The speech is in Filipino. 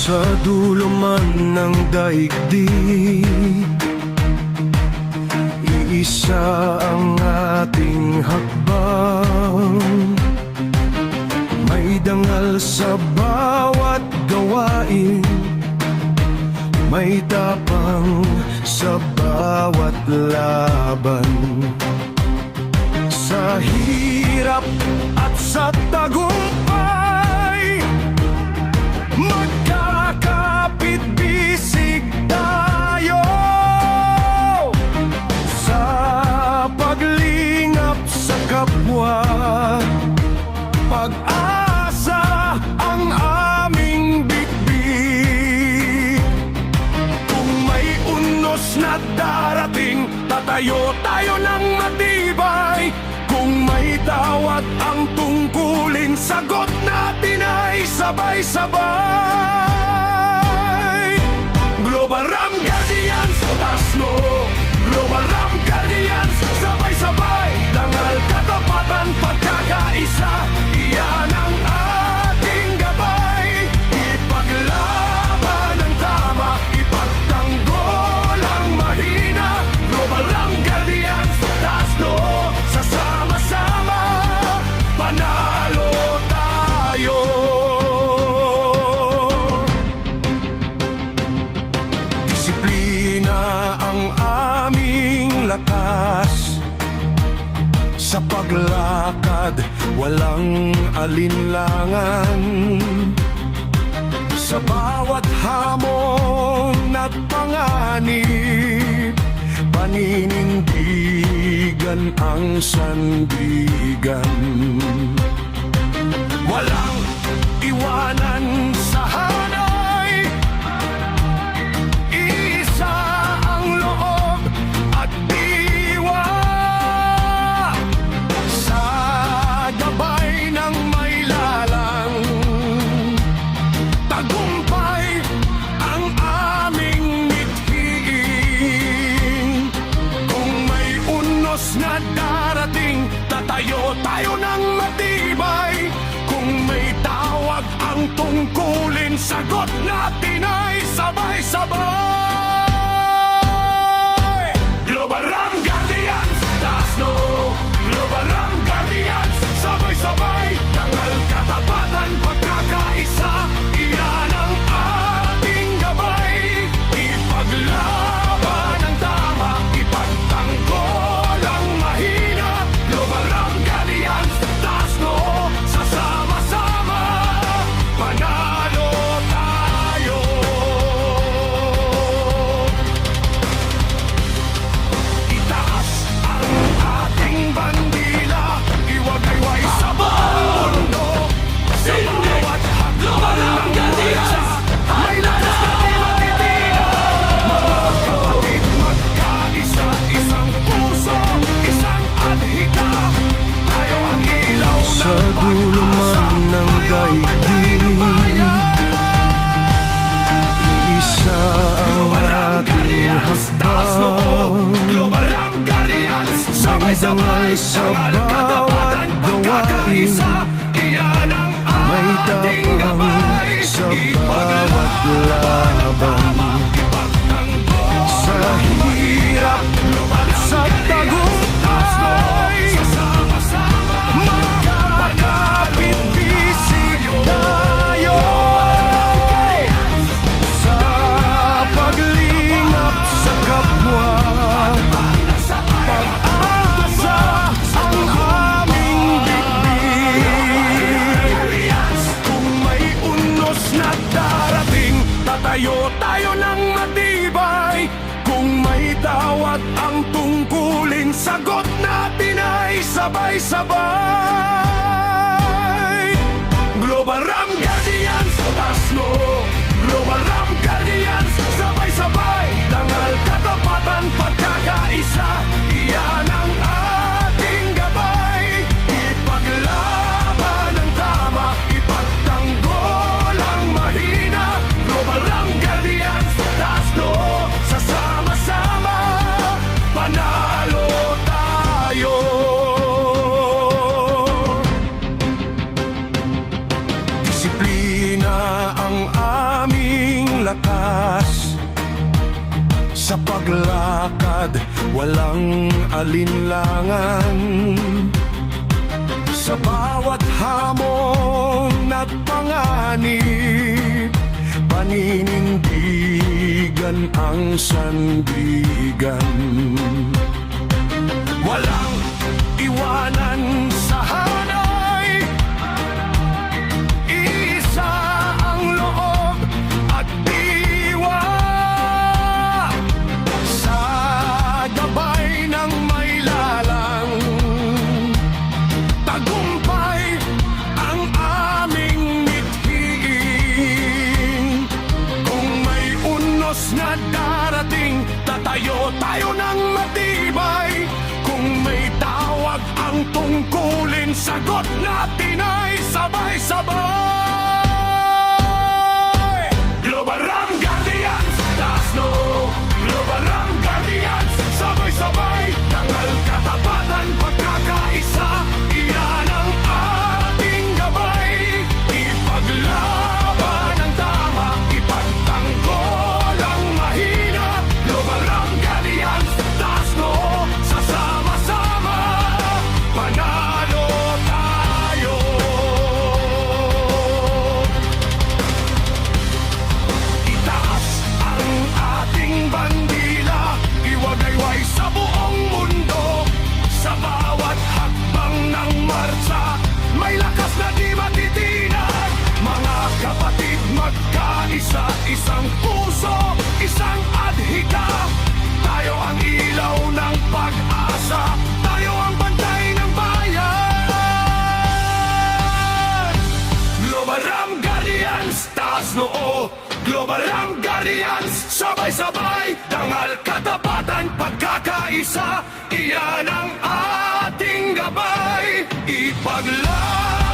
Sa dulo man ng daigdig, iisa ang ating hakbang. May dangal sa bawat gawain, may tapang sa bawat laban. Sa hirap at sa tagumpay, magkakapit-bisig tayo. Sa paglingap sa kapwa, pag-asa ang aming bitbit. Kung may unos na darating, tatayo tayo ng matibay. Kung may tawat ang tungkulin, sagot natin ay sabay-sabay. Global Ram Guardians, Tasno. Global Ram Guardians, sabay-sabay. Dangal, katapatan, pagkakaisa, iyan ang ating gabay. Ipaglaban ang tama, ipagtanggol ang mahina. Global Ram Guardians, Tasno. Sasama-sama, panalo tayo. Disiplina ang aming lakas. Sa paglakad, walang alinlangan. Sa bawat hamon at panganib, paninindigan ang sandigan. Walang iwanan sa hanay, isa ang loob at diwa. Sa gabay ng may lalang, tagumpay ang aming mithiin. Kung may unos na darating, tatayo tayo ng matibay. Kung may tawag ang tungkulin, sagot natin ay sabay-sabay. Global Ram Guardians, Tasno. Global Ram Guardians, sabay-sabay. Dangal, katapatan, pagkakaisa, iyan ang ating gabay. Ipaglaban ang tama, ipagtanggol ang mahina. Global Ram Guardians, Tasno. Sasama-sama, panalo tayo. Itaas ang ating bandila, iwagayway sa buong mundo. Sa bawat hakbang ng bulsa, may lakas na di matitila. Mga kapatid, magkaisa, isang puso, isang adhika. Tayo ang ilaw Sa ng dulo man ng daigdig, iisa ang ating hakbang. Global Ram Guardians, May dangal sa bawat gawain, iyan ang may ating tapang gabay. sa bawat laban. Sa hirap, sa tagumpay, magkakapit-bisig tayo. Sa paglingap sa kapwa, pag-asa ang aming bitbit. Kung may unos na darating, tatayo tayo ng matibay. Kung may tawat ang tungkulin, sagot natin ay sabay-sabay. Global Ram Guardians, Tasno. Global Ram Guardians, sabay-sabay. Dangal, katapatan, pagkakaisa, iyan ang ating gabay. Ipaglaban ang tama, ipagtanggol ang mahina. Global Ram Guardians, Tasno. Sasama-sama, panalo tayo. Sa paglakad, walang alinlangan. Sa bawat hamon at panganib, paninindigan ang sandigan. Walang iwanan sa hanay, isa ang loob at diwa. Sa gabay ng may lalang, tagumpay ang aming mithiin. Kung may unos na darating, tatayo tayo ng matibay. Kung may tawag ang tungkulin, sagot natin ay sabay-sabay. Global Ram Guardians, taas noo. Global Ram Guardians, sabay-sabay. Tangal katapatan, pagkakaisa, iyan ang ating gabay. Ipaglaban ang tama, ipagtanggol ang mahina. Global Ram Guardians, taas noo. Sasama-sama, panalo tayo. Itaas ang ating bandila, iwagayway sa buong mundo. Sa bawat hakbang ng marcha, may lakas na di matitinag. Mga kapatid, magkaisa, isang puso, isang adhika. Tayo ang ilaw ng pag-asa, tayo ang bantay ng bayan. Global Ram Guardians, taas noo. Global Ram Guardians, sabay-sabay. Dangal katapatan, pagkakaisa, iyan ang ating gabay. Ipaglaban